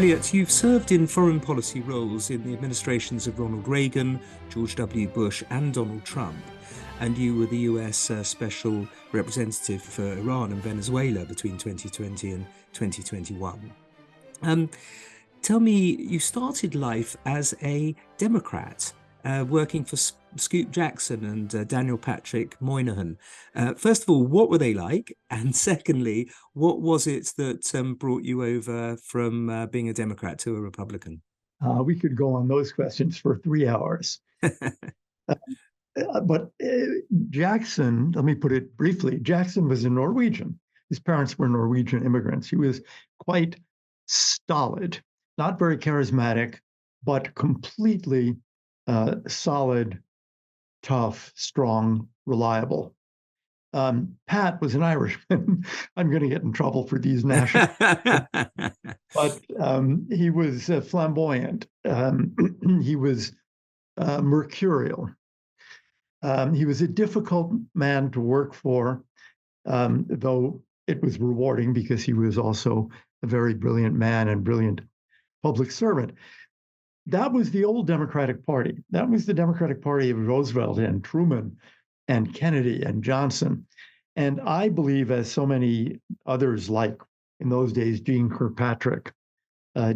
Elliott, you've served in foreign policy roles in the administrations of Ronald Reagan, George W. Bush, and Donald Trump. And you were the US Special Representative for Iran and Venezuela between 2020 and 2021. Tell me, you started life as a Democrat, working for Scoop Jackson and Daniel Patrick Moynihan. First of all, what were they like? And secondly, what was it that brought you over from being a Democrat to a Republican? We could go on those questions for 3 hours. But Jackson, let me put it briefly, Jackson was a Norwegian. His parents were Norwegian immigrants. He was quite stolid, not very charismatic, but completely solid, tough, strong, reliable. Pat was an Irishman. I'm going to get in trouble for these national, but he was flamboyant. He was mercurial. He was a difficult man to work for, though it was rewarding because he was also a very brilliant man and brilliant public servant. That was the old Democratic Party. That was the Democratic Party of Roosevelt and Truman and Kennedy and Johnson. And I believe, as so many others like in those days, Jeane Kirkpatrick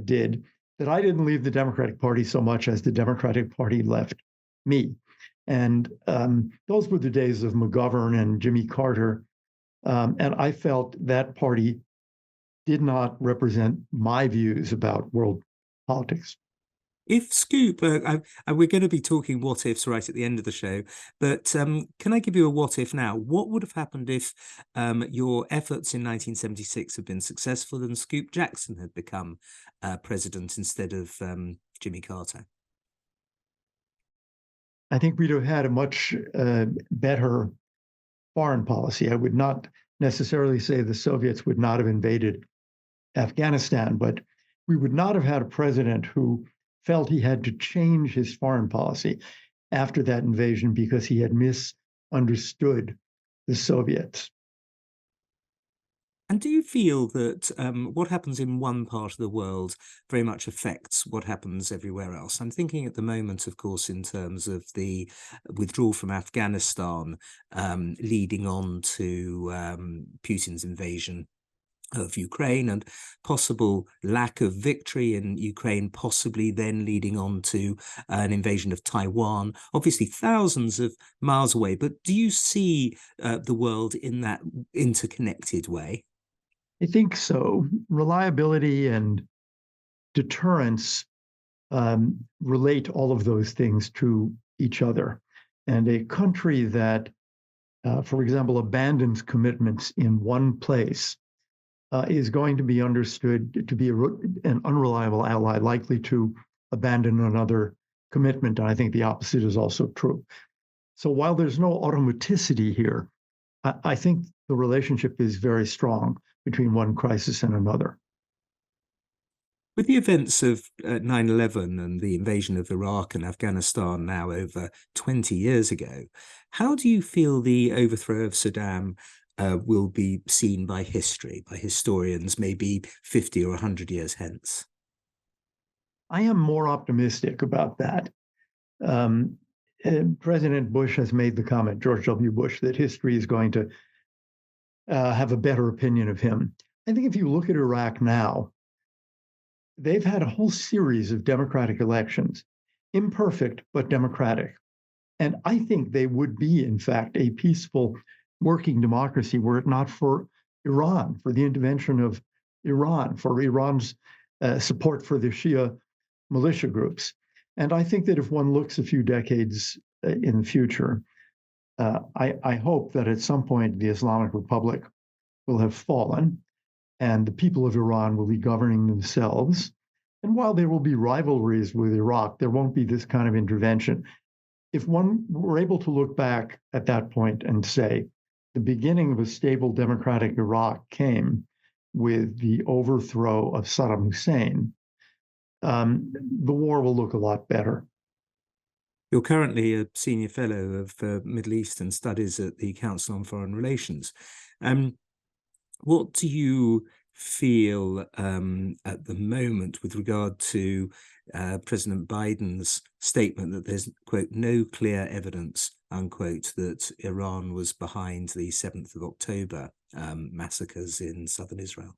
did, that I didn't leave the Democratic Party so much as the Democratic Party left me. And those were the days of McGovern and Jimmy Carter. And I felt that party did not represent my views about world politics. If Scoop, we're going to be talking what ifs right at the end of the show, but can I give you a what if now? What would have happened if your efforts in 1976 had been successful and Scoop Jackson had become president instead of Jimmy Carter? I think we'd have had a much better foreign policy. I would not necessarily say the Soviets would not have invaded Afghanistan, but we would not have had a president who felt he had to change his foreign policy after that invasion because he had misunderstood the Soviets. And do you feel that what happens in one part of the world very much affects what happens everywhere else? I'm thinking at the moment, of course, in terms of the withdrawal from Afghanistan, leading on to Putin's invasion of Ukraine and possible lack of victory in Ukraine, possibly then leading on to an invasion of Taiwan, obviously thousands of miles away. But do you see the world in that interconnected way? I think so. Reliability and deterrence relate all of those things to each other. And a country that, for example, abandons commitments in one place is going to be understood to be an unreliable ally, likely to abandon another commitment. And I think the opposite is also true. So while there's no automaticity here, I think the relationship is very strong between one crisis and another. With the events of 9/11 and the invasion of Iraq and Afghanistan now over 20 years ago, how do you feel the overthrow of Saddam will be seen by history, by historians, maybe 50 or 100 years hence? I am more optimistic about that. President Bush has made the comment, George W. Bush, that history is going to have a better opinion of him. I think if you look at Iraq now, they've had a whole series of democratic elections, imperfect but democratic. And I think they would be, in fact, a peaceful working democracy were it not for Iran, for the intervention of Iran, for Iran's support for the Shia militia groups. And I think that if one looks a few decades in the future, I hope that at some point the Islamic Republic will have fallen and the people of Iran will be governing themselves. And while there will be rivalries with Iraq, there won't be this kind of intervention. If one were able to look back at that point and say, the beginning of a stable democratic Iraq came with the overthrow of Saddam Hussein, the war will look a lot better. You're currently a senior fellow of Middle Eastern Studies at the Council on Foreign Relations. What do you feel at the moment with regard to President Biden's statement that there's, quote, no clear evidence, unquote, that Iran was behind the 7th of October massacres in southern Israel?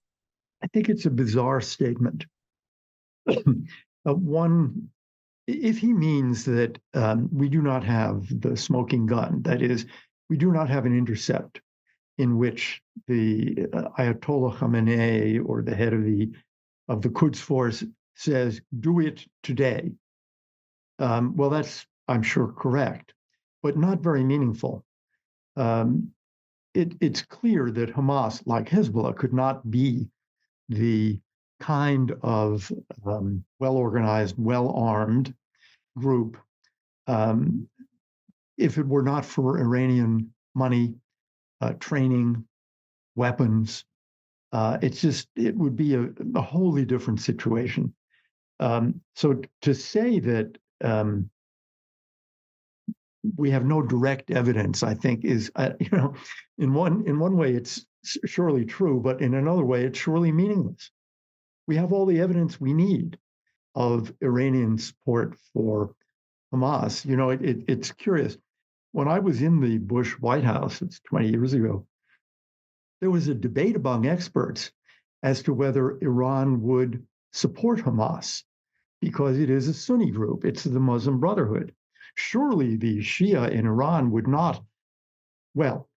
I think it's a bizarre statement. One, if he means that we do not have the smoking gun, that is, we do not have an intercept in which the Ayatollah Khamenei or the head of the Quds Force says, do it today. Well, that's, I'm sure, correct, but not very meaningful. It's clear that Hamas, like Hezbollah, could not be the kind of well-organized, well-armed group if it were not for Iranian money, training, weapons. It would be a wholly different situation. So to say that we have no direct evidence, I think, is in one way it's surely true, but in another way it's surely meaningless. We have all the evidence we need of Iranian support for Hamas. It's curious. When I was in the Bush White House, it's 20 years ago, there was a debate among experts as to whether Iran would support Hamas because it is a Sunni group. It's the Muslim Brotherhood. Surely the Shia in Iran would not. Well,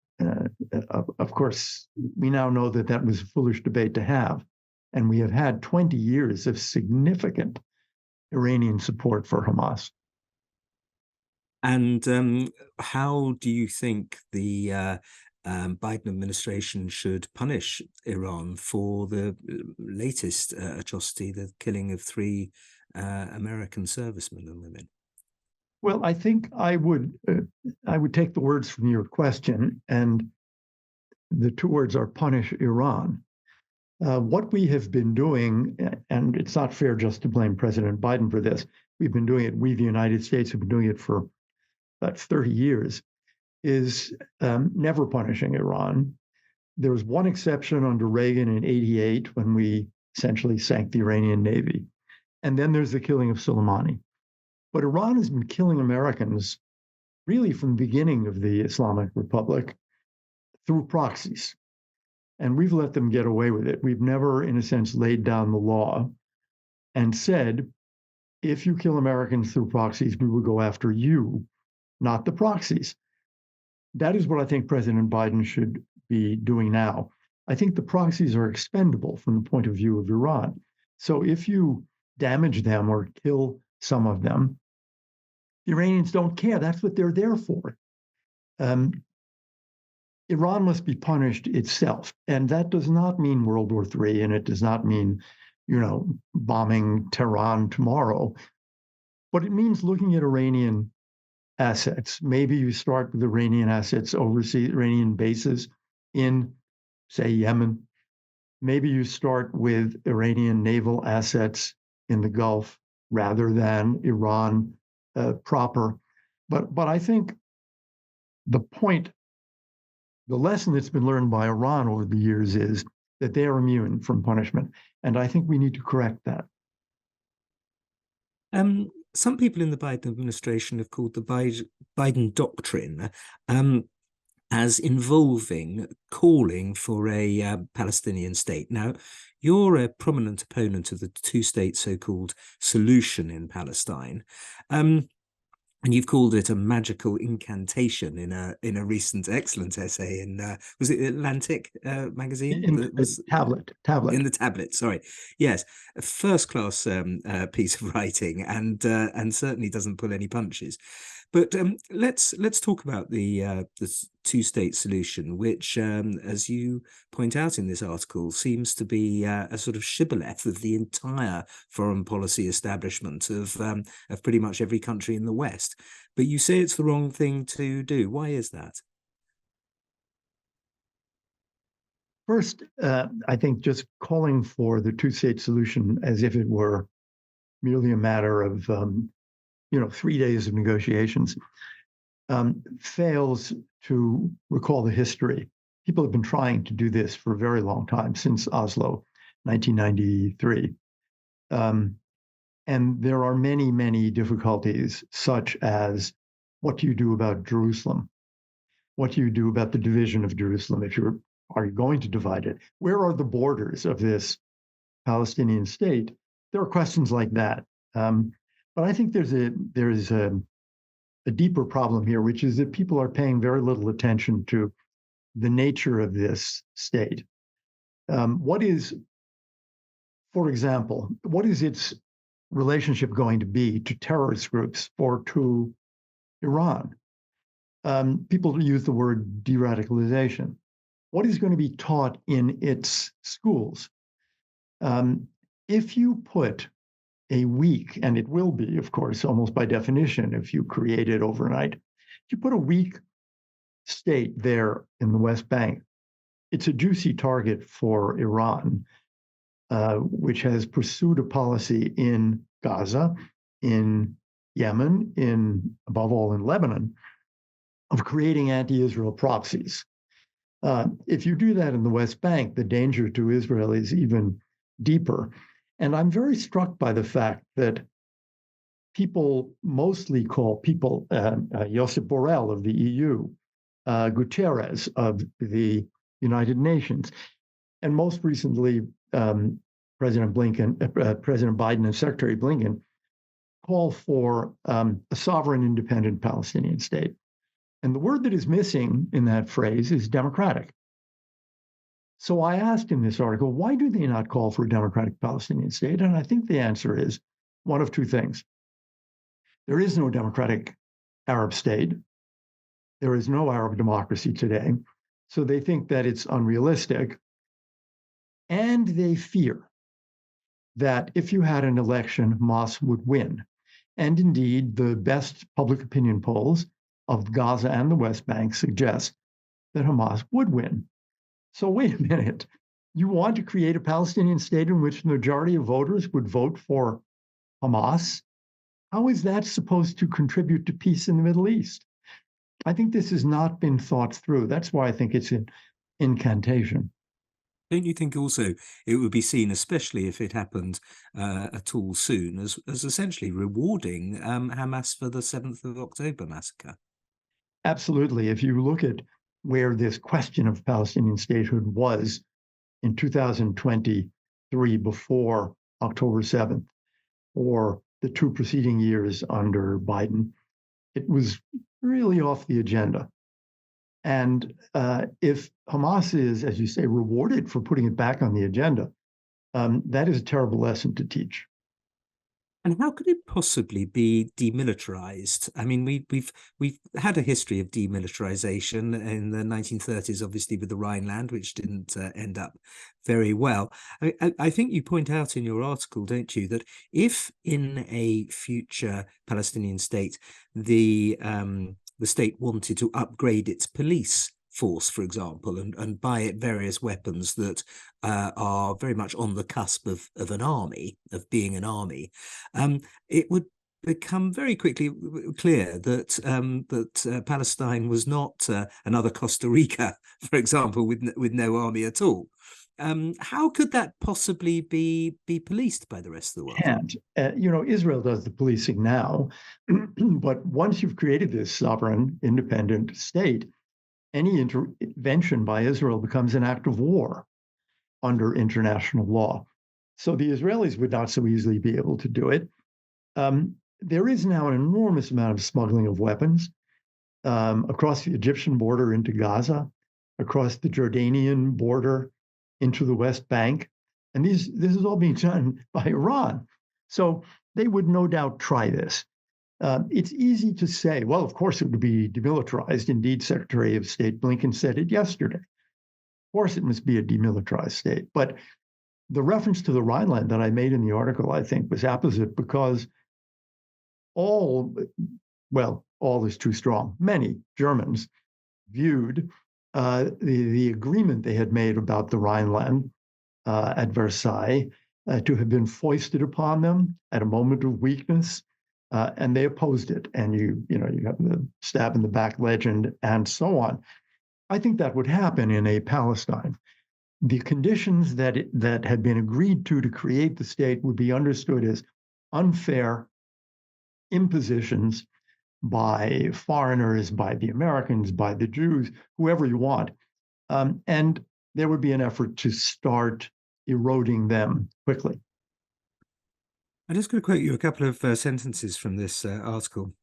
of course, we now know that that was a foolish debate to have. And we have had 20 years of significant Iranian support for Hamas. And how do you think the Biden administration should punish Iran for the latest atrocity, the killing of 3 American servicemen and women? Well, I think I would take the words from your question, and the 2 words are punish Iran. What we have been doing, and it's not fair just to blame President Biden for this, we've been doing it, we, the United States, have been doing it for about 30 years, is never punishing Iran. There was one exception under Reagan in '88 when we essentially sank the Iranian Navy. And then there's the killing of Soleimani. But Iran has been killing Americans really from the beginning of the Islamic Republic through proxies. And we've let them get away with it. We've never, in a sense, laid down the law and said, if you kill Americans through proxies, we will go after you, not the proxies. That is what I think President Biden should be doing now. I think the proxies are expendable from the point of view of Iran. So if you damage them or kill some of them, the Iranians don't care. That's what they're there for. Iran must be punished itself. And that does not mean World War III, and it does not mean, bombing Tehran tomorrow. But it means looking at Iranian assets. Maybe you start with Iranian assets overseas, Iranian bases in, say, Yemen. Maybe you start with Iranian naval assets in the Gulf rather than Iran proper. But I think the lesson that's been learned by Iran over the years is that they are immune from punishment. And I think we need to correct that. Some people in the Biden administration have called the Biden doctrine as involving calling for a Palestinian state. Now, you're a prominent opponent of the 2-state so-called solution in Palestine. And you've called it a magical incantation in a recent excellent essay in was it Atlantic magazine? In the tablet. In the tablet, sorry. Yes, a first-class piece of writing, and certainly doesn't pull any punches. But let's talk about the 2-state solution, which, as you point out in this article, seems to be a sort of shibboleth of the entire foreign policy establishment of pretty much every country in the West. But you say it's the wrong thing to do. Why is that? First, I think just calling for the 2-state solution as if it were merely a matter of 3 days of negotiations, fails to recall the history. People have been trying to do this for a very long time, since Oslo. 1993. And there are many, many difficulties, such as what do you do about Jerusalem? What do you do about the division of Jerusalem are you going to divide it? Where are the borders of this Palestinian state? There are questions like that. But I think there's a deeper problem here, which is that people are paying very little attention to the nature of this state. For example, what is its relationship going to be to terrorist groups or to Iran? People use the word de-radicalization. What is going to be taught in its schools? If you put a weak, and it will be, of course, almost by definition, if you create it overnight, if you put a weak state there in the West Bank, it's a juicy target for Iran, which has pursued a policy in Gaza, in Yemen, above all in Lebanon, of creating anti-Israel proxies. If you do that in the West Bank, the danger to Israel is even deeper. And I'm very struck by the fact that people mostly call Josep Borrell of the EU, Guterres of the United Nations, and most recently President Biden and Secretary Blinken call for a sovereign, independent Palestinian state. And the word that is missing in that phrase is democratic. So I asked in this article, why do they not call for a democratic Palestinian state? And I think the answer is one of two things. There is no democratic Arab state. There is no Arab democracy today. So they think that it's unrealistic. And they fear that if you had an election, Hamas would win. And indeed, the best public opinion polls of Gaza and the West Bank suggest that Hamas would win. So wait a minute. You want to create a Palestinian state in which the majority of voters would vote for Hamas? How is that supposed to contribute to peace in the Middle East? I think this has not been thought through. That's why I think it's an incantation. Don't you think also it would be seen, especially if it happened at all soon, as essentially rewarding Hamas for the 7th of October massacre? Absolutely. If you look at where this question of Palestinian statehood was in 2023, before October 7th, or the two preceding years under Biden, it was really off the agenda. And if Hamas is, as you say, rewarded for putting it back on the agenda, that is a terrible lesson to teach. And how could it possibly be demilitarized? I mean, we've had a history of demilitarization in the 1930s, obviously with the Rhineland, which didn't end up very well. I think you point out in your article, don't you, that if in a future Palestinian state the state wanted to upgrade its police force, for example, and buy it various weapons that are very much on the cusp of an army, of being an army, it would become very quickly clear that Palestine was not another Costa Rica, for example, with no army at all. How could that possibly be policed by the rest of the world? And Israel does the policing now, but once you've created this sovereign, independent state, any intervention by Israel becomes an act of war under international law. So the Israelis would not so easily be able to do it. There is now an enormous amount of smuggling of weapons across the Egyptian border into Gaza, across the Jordanian border into the West Bank. And this is all being done by Iran. So they would no doubt try this. It's easy to say, well, of course it would be demilitarized. Indeed, Secretary of State Blinken said it yesterday. Of course it must be a demilitarized state. But the reference to the Rhineland that I made in the article, I think, was apposite because all is too strong. Many Germans viewed the agreement they had made about the Rhineland at Versailles to have been foisted upon them at a moment of weakness. And they opposed it. And you have the stab in the back legend and so on. I think that would happen in a Palestine. the conditions that had been agreed to create the state would be understood as unfair impositions by foreigners, by the Americans, by the Jews, whoever you want. And there would be an effort to start eroding them quickly. I'm just going to quote you a couple of sentences from this article,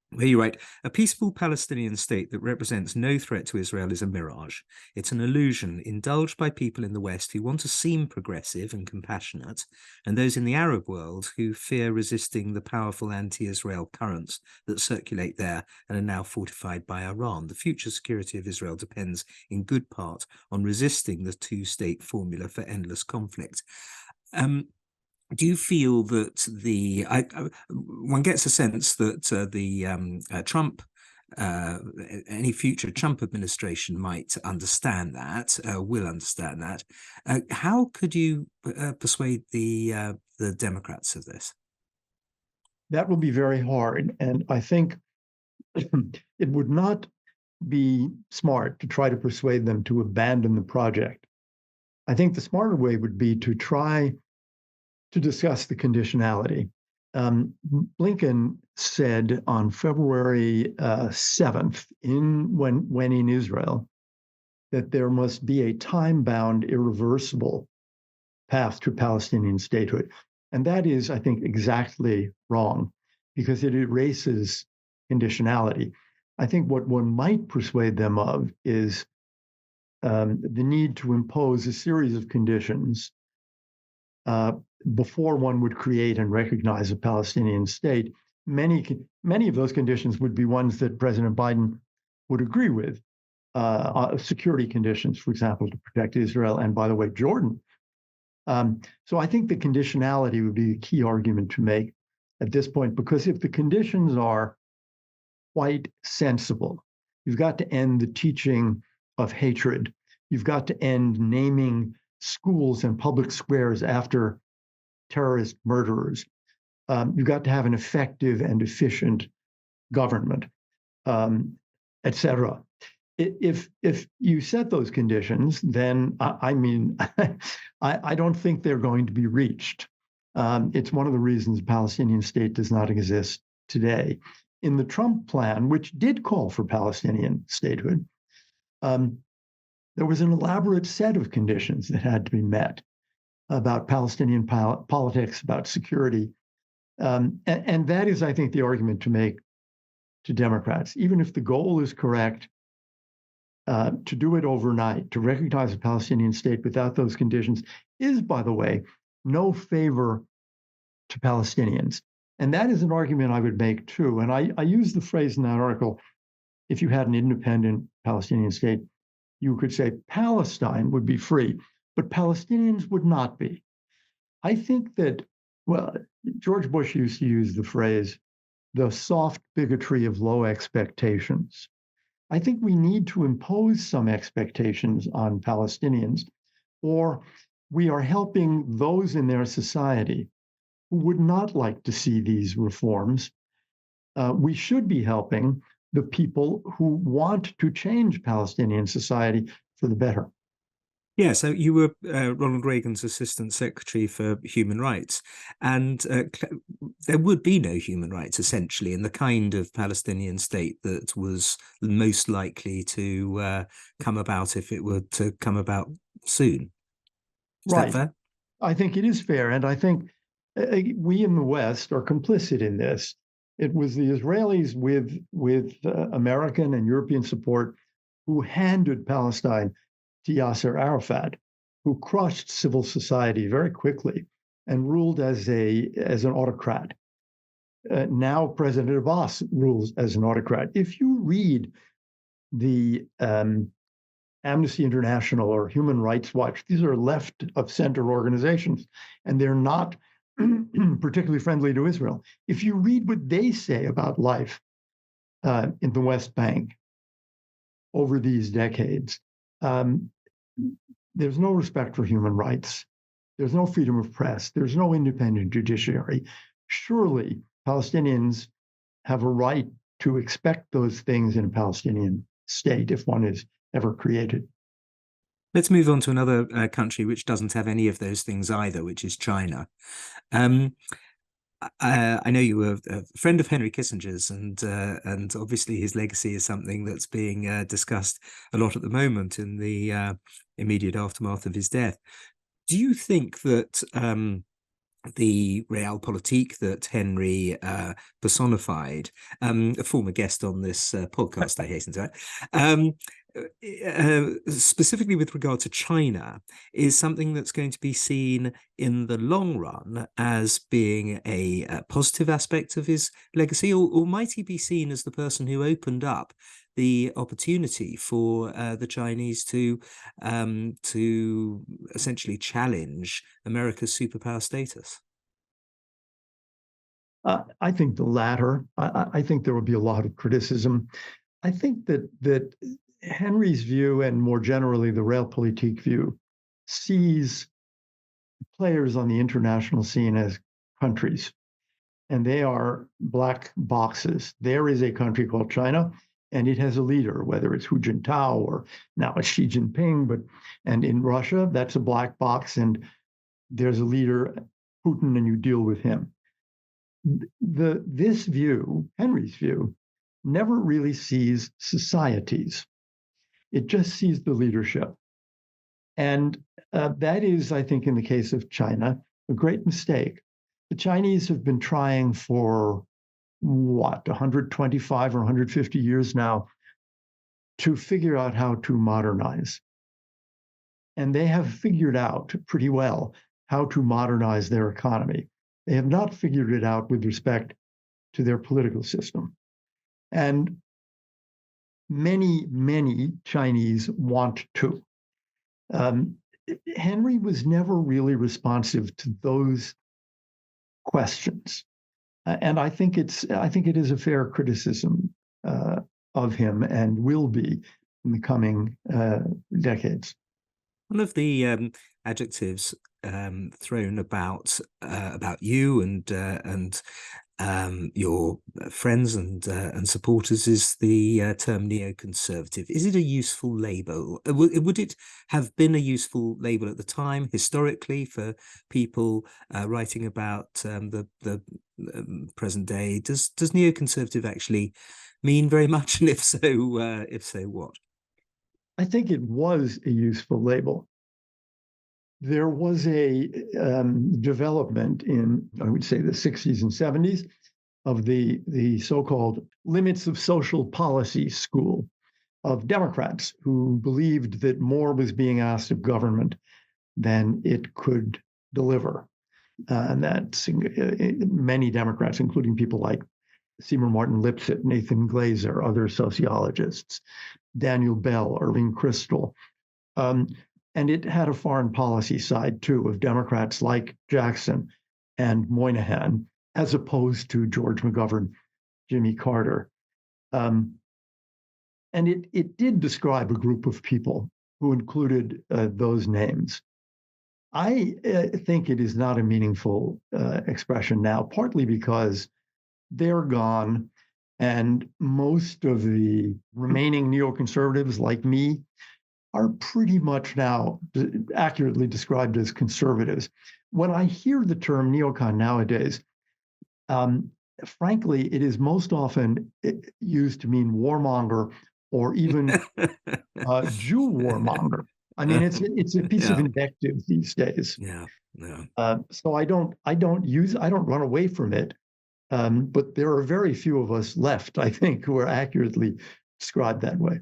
where you write, "A peaceful Palestinian state that represents no threat to Israel is a mirage. It's an illusion indulged by people in the West who want to seem progressive and compassionate, and those in the Arab world who fear resisting the powerful anti-Israel currents that circulate there and are now fortified by Iran. The future security of Israel depends in good part on resisting the two-state formula for endless conflict." Do you feel that one gets a sense that Trump, any future Trump administration might understand that, will understand that. How could you persuade the Democrats of this? That will be very hard, and I think it would not be smart to try to persuade them to abandon the project. I think the smarter way would be to try to discuss the conditionality. Blinken said on February 7th, when in Israel, that there must be a time-bound, irreversible path to Palestinian statehood. And that is, I think, exactly wrong, because it erases conditionality. I think what one might persuade them of is the need to impose a series of conditions before one would create and recognize a Palestinian state. Many of those conditions would be ones that President Biden would agree with. Security conditions, for example, to protect Israel, and by the way, Jordan. So I think the conditionality would be a key argument to make at this point, because if the conditions are quite sensible, you've got to end the teaching of hatred. You've got to end naming schools and public squares after terrorist murderers. You've got to have an effective and efficient government, etc. If you set those conditions, then I don't think they're going to be reached. It's one of the reasons the Palestinian state does not exist today. In the Trump plan, which did call for Palestinian statehood, there was an elaborate set of conditions that had to be met about Palestinian politics, about security. And that is, I think, the argument to make to Democrats. Even if the goal is correct, to do it overnight, to recognize a Palestinian state without those conditions is, by the way, no favor to Palestinians. And that is an argument I would make too. And I use the phrase in that article, if you had an independent Palestinian state, you could say Palestine would be free, but Palestinians would not be. I think that, well, George Bush used to use the phrase, the soft bigotry of low expectations. I think we need to impose some expectations on Palestinians, or we are helping those in their society who would not like to see these reforms. We should be helping the people who want to change Palestinian society for the better. Yeah, so you were Ronald Reagan's Assistant Secretary for Human Rights, and there would be no human rights, essentially, in the kind of Palestinian state that was most likely to come about if it were to come about soon. Is that fair? I think it is fair, and I think we in the West are complicit in this. It was the Israelis with American and European support who handed Palestine to Yasser Arafat, who crushed civil society very quickly and ruled as an autocrat. Now President Abbas rules as an autocrat. If you read the Amnesty International or Human Rights Watch, these are left of center organizations, and they're not particularly friendly to Israel. If you read what they say about life in the West Bank over these decades, there's no respect for human rights. There's no freedom of press. There's no independent judiciary. Surely Palestinians have a right to expect those things in a Palestinian state if one is ever created. Let's move on to another country which doesn't have any of those things either, which is China. Um, I know you were a friend of Henry Kissinger's, and obviously his legacy is something that's being discussed a lot at the moment in the immediate aftermath of his death. Do you think that the realpolitik that Henry personified, a former guest on this podcast, I hasten to add, specifically with regard to China, is something that's going to be seen in the long run as being a positive aspect of his legacy, or might he be seen as the person who opened up the opportunity for the Chinese to essentially challenge America's superpower status? I think the latter. I think there will be a lot of criticism. I think that Henry's view, and more generally the realpolitik view, sees players on the international scene as countries, and they are black boxes. There is a country called China, and it has a leader, whether it's Hu Jintao or now it's Xi Jinping. And in Russia, that's a black box, and there's a leader, Putin, and you deal with him. This view, Henry's view, never really sees societies. It just sees the leadership. And that is, I think, in the case of China, a great mistake. The Chinese have been trying for, 125 or 150 years now to figure out how to modernize. And they have figured out pretty well how to modernize their economy. They have not figured it out with respect to their political system. And many, many Chinese want to. Henry was never really responsive to those questions. And I think it is a fair criticism of him, and will be in the coming decades. One of the adjectives thrown about you and your friends and supporters is the term neoconservative. Is it a useful label? Would it have been a useful label at the time, historically, for people writing about the present day? Does neoconservative actually mean very much, and if so, what? I think it was a useful label. There was a development in, I would say, the 60s and 70s of the so-called limits of social policy school of Democrats who believed that more was being asked of government than it could deliver. And that many Democrats, including people like Seymour Martin Lipset, Nathan Glazer, other sociologists, Daniel Bell, Irving Kristol, and it had a foreign policy side, too, of Democrats like Jackson and Moynihan, as opposed to George McGovern, Jimmy Carter. And it did describe a group of people who included those names. I think it is not a meaningful expression now, partly because they're gone, and most of the remaining neoconservatives like me are pretty much now accurately described as conservatives. When I hear the term neocon nowadays, frankly, it is most often used to mean warmonger, or even Jew warmonger. I mean, it's a piece of invective these days. So I don't run away from it. But there are very few of us left, I think, who are accurately described that way.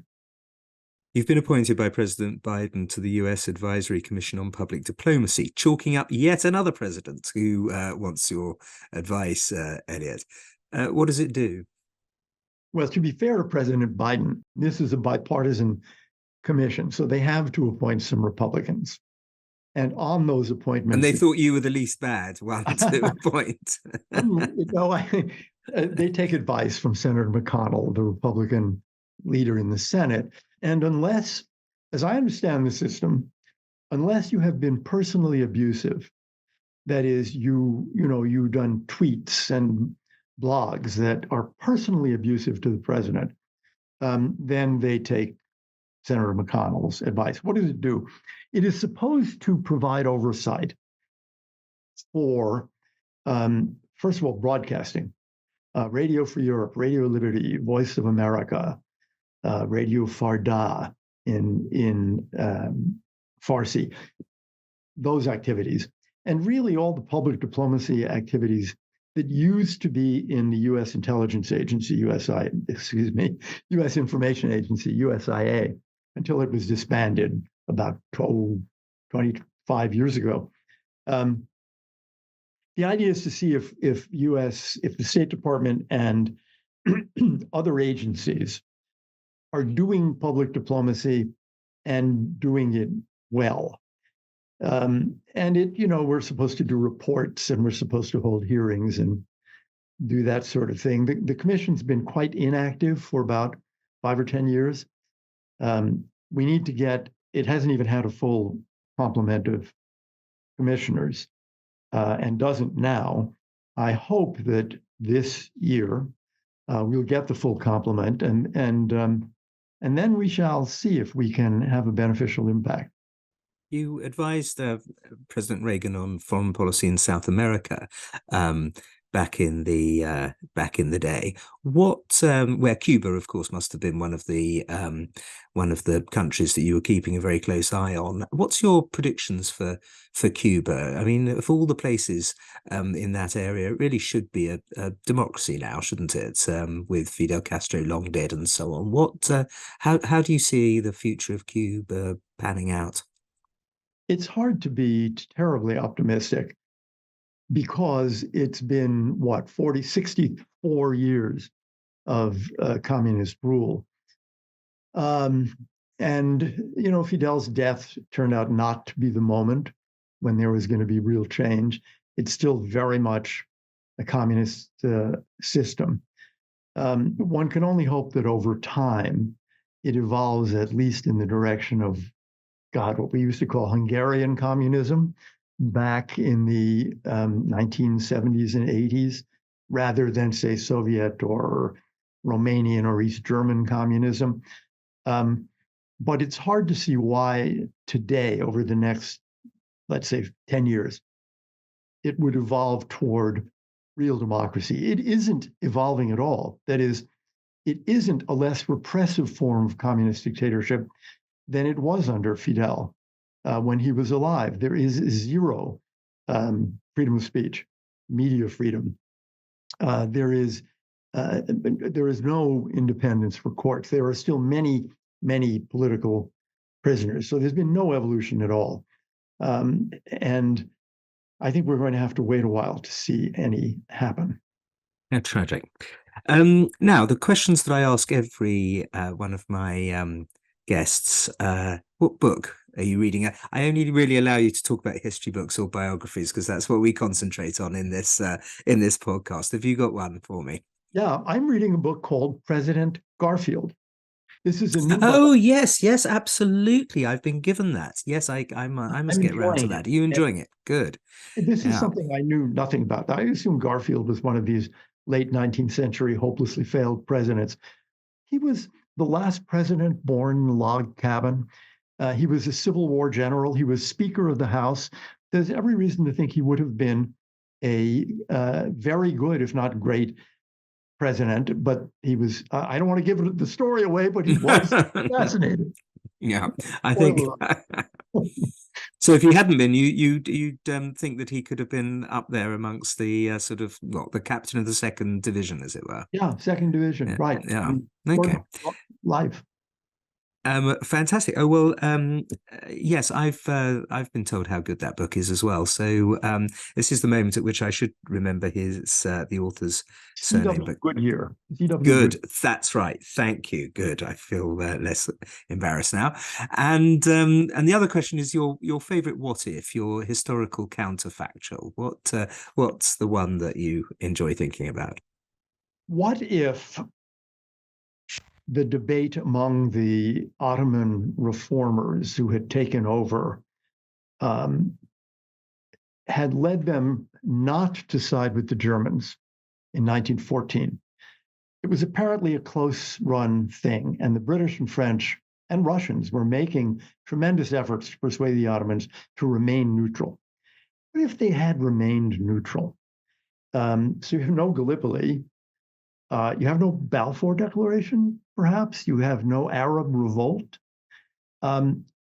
You've been appointed by President Biden to the US Advisory Commission on Public Diplomacy, chalking up yet another president who wants your advice, Elliott. What does it do? Well, to be fair to President Biden, this is a bipartisan commission, so they have to appoint some Republicans. And on those appointments... And they thought you were the least bad one to appoint. They take advice from Senator McConnell, the Republican leader in the Senate. And unless, as I understand the system, unless you have been personally abusive, that is, you've done tweets and blogs that are personally abusive to the president, then they take Senator McConnell's advice. What does it do? It is supposed to provide oversight for, first of all, broadcasting, Radio Free Europe, Radio Liberty, Voice of America, Radio Farda in Farsi, those activities, and really all the public diplomacy activities that used to be in the U.S. Intelligence Agency, U.S. Information Agency, USIA, until it was disbanded about 25 years ago. The idea is to see if the State Department and other agencies are doing public diplomacy and doing it well. And we're supposed to do reports and we're supposed to hold hearings and do that sort of thing. The commission's been quite inactive for about 5 or 10 years. We need to it hasn't even had a full complement of commissioners and doesn't now. I hope that this year we'll get the full complement and then we shall see if we can have a beneficial impact. You advised President Reagan on foreign policy in South America back in the day. Where Cuba, of course, must have been one of the countries that you were keeping a very close eye on. What's your predictions for Cuba? I mean, of all the places in that area, it really should be a democracy now, shouldn't it? With Fidel Castro long dead and so on. How do you see the future of Cuba panning out? It's hard to be terribly optimistic because it's been, 64 years of communist rule. And, Fidel's death turned out not to be the moment when there was going to be real change. It's still very much a communist system. One can only hope that over time it evolves at least in the direction of what we used to call Hungarian communism back in the 1970s and 80s, rather than, say, Soviet or Romanian or East German communism. But it's hard to see why today, over the next, let's say, 10 years, it would evolve toward real democracy. It isn't evolving at all. That is, it isn't a less repressive form of communist dictatorship than it was under Fidel when he was alive. There is zero freedom of speech, media freedom. There is no independence for courts. There are still many, many political prisoners. So there's been no evolution at all. And I think we're going to have to wait a while to see any happen. How tragic. Now, the questions that I ask every one of my guests, what book are you reading? I only really allow you to talk about history books or biographies because that's what we concentrate on in this podcast. Have you got one for me? Yeah, I'm reading a book called President Garfield. This is a new book. book. Yes, absolutely. I've been given that. Yes, I must get around to that. Are you enjoying it? Good. This is something I knew nothing about. I assumed Garfield was one of these late 19th century hopelessly failed presidents. He was the last president born in a log cabin. He was a Civil War general. He was Speaker of the House. There's every reason to think he would have been a very good, if not great, president. But he was, I don't want to give the story away, but he was assassinated. Yeah, I think. So if he hadn't been, you'd think that he could have been up there amongst the the captain of the second division, as it were. Yeah, second division, yeah, right. Yeah. Okay. Life. Fantastic. Oh well, yes, I've been told how good that book is as well. So this is the moment at which I should remember the author's surname. But Goodyear. Good. That's right. Thank you. Good. I feel less embarrassed now. And the other question is your favorite what if, your historical counterfactual. What's the one that you enjoy thinking about? What if the debate among the Ottoman reformers who had taken over had led them not to side with the Germans in 1914? It was apparently a close-run thing, and the British and French and Russians were making tremendous efforts to persuade the Ottomans to remain neutral. What if they had remained neutral? So you have no Gallipoli, you have no Balfour Declaration, perhaps, you have no Arab revolt.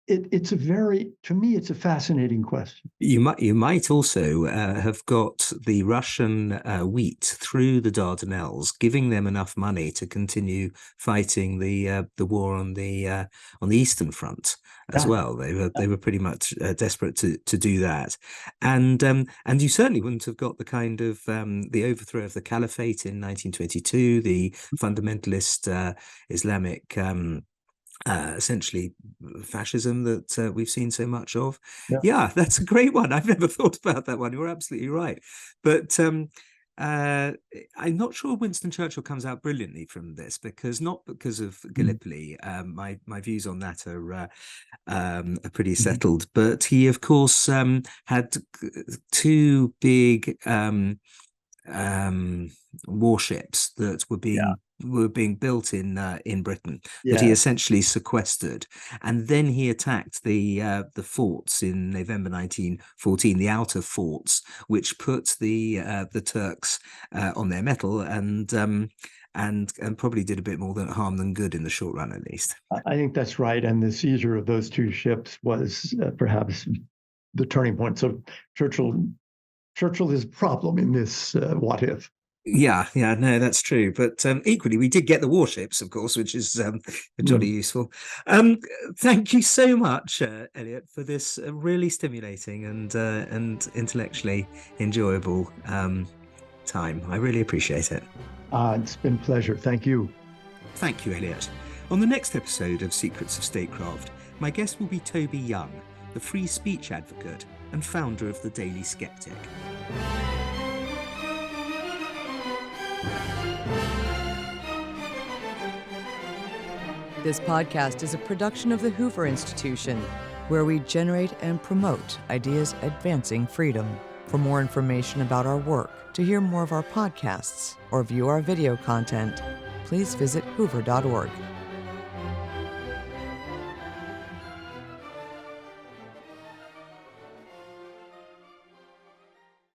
It's to me, it's a fascinating question. You might also have got the Russian wheat through the Dardanelles, giving them enough money to continue fighting the war on the Eastern Front as well. They were pretty much desperate to do that, and you certainly wouldn't have got the kind of the overthrow of the Caliphate in 1922, the fundamentalist Islamic. Essentially fascism that we've seen so much of. Yeah, that's a great one. I've never thought about that one. You're absolutely right. But I'm not sure Winston Churchill comes out brilliantly from this, not because of Gallipoli. My views on that are pretty settled. But he, of course, had two big warships that were being built in Britain that he essentially sequestered, and then he attacked the forts in November 1914, the outer forts, which put the Turks on their mettle and probably did a bit more harm than good in the short run, at least. I think that's right, and the seizure of those two ships was perhaps the turning point. So Churchill is a problem in this what if. Yeah, no, that's true. But equally, we did get the warships, of course, which is jolly useful. Thank you so much, Elliott, for this really stimulating and intellectually enjoyable time. I really appreciate it. It's been a pleasure. Thank you. Thank you, Elliott. On the next episode of Secrets of Statecraft, my guest will be Toby Young, the free speech advocate and founder of the Daily Skeptic. This podcast is a production of the Hoover Institution, where we generate and promote ideas advancing freedom. For more information about our work, to hear more of our podcasts, or view our video content, please visit hoover.org.